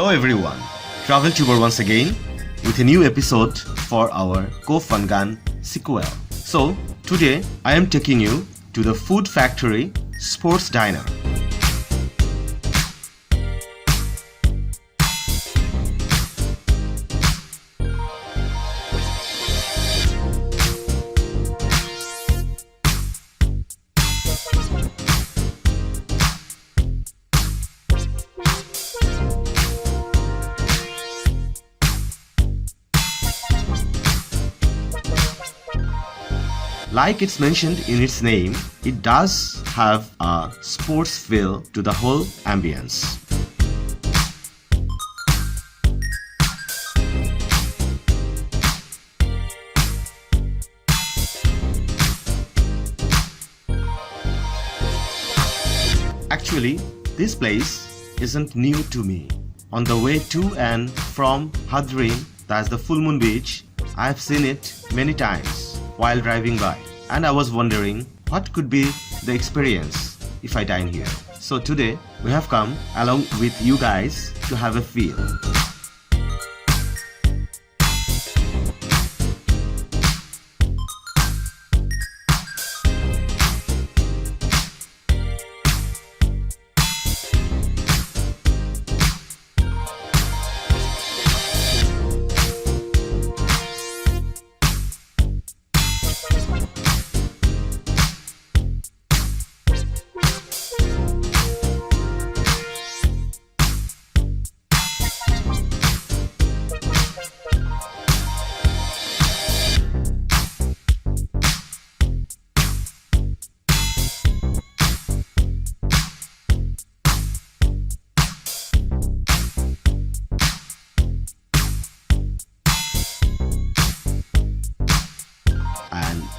Hello everyone, Travel Tuber once again with a new episode for our Koh-Phangan sequel. So today I am taking you to the Food Factory Sports Diner. Like it's mentioned in its name, it does have a sports feel to the whole ambience. Actually, this place isn't new to me. On the way to and from Hadrin, that's the Full Moon Beach, I have seen it many times while driving by, and I was wondering what could be the experience if I dine here. So today we have come along with you guys to have a feel.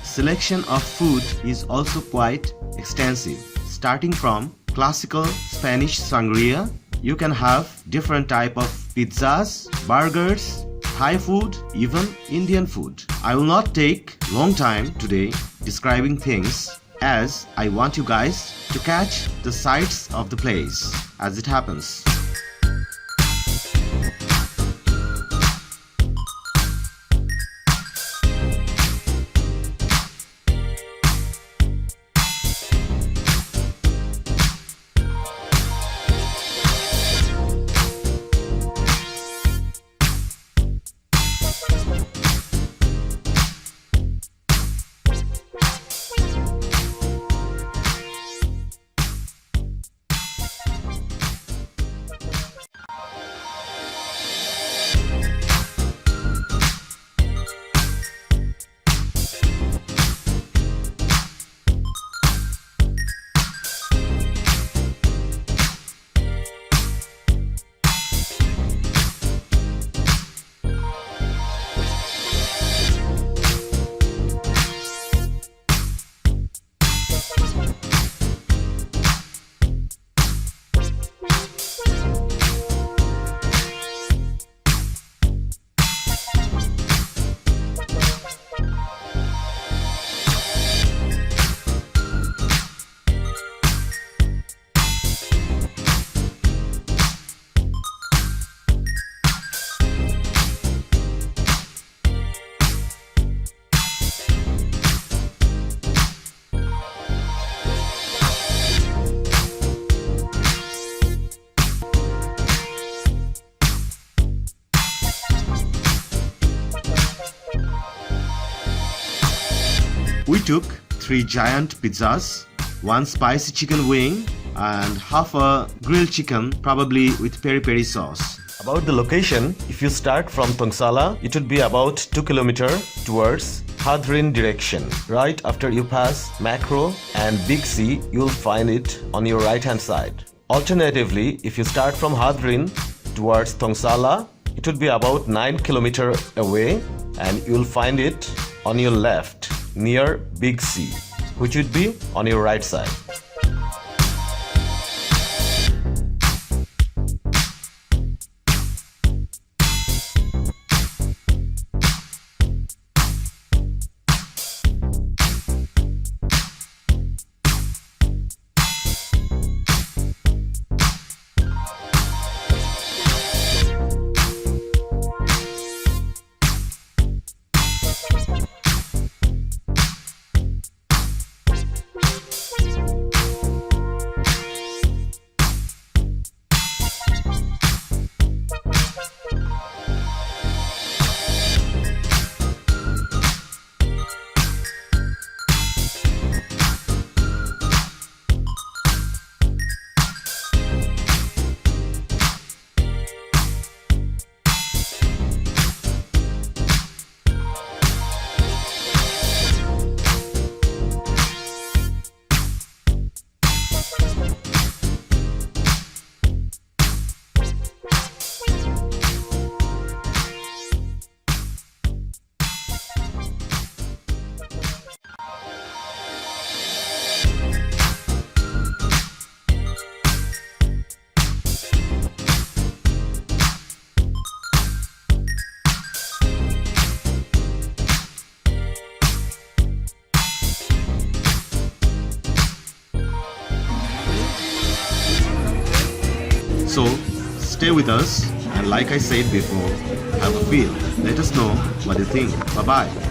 Selection of food is also quite extensive. Starting from classical Spanish sangria, you can have different type of pizzas, burgers, Thai food, even Indian food. I will not take long time today describing things, as I want you guys to catch the sights of the place as it happens. We took 3 giant pizzas, 1 spicy chicken wing and half a grilled chicken, probably with peri-peri sauce. About the location, if you start from Tongsala, it would be about 2 km towards Hadrin direction. Right after you pass Macro and Big C, you'll find it on your right hand side. Alternatively, if you start from Hadrin towards Tongsala, it would be about 9 km away and you'll find it on your left near Big C, which would be on your right side. So stay with us, and like I said before, have a feel. Let us know what you think. Bye bye.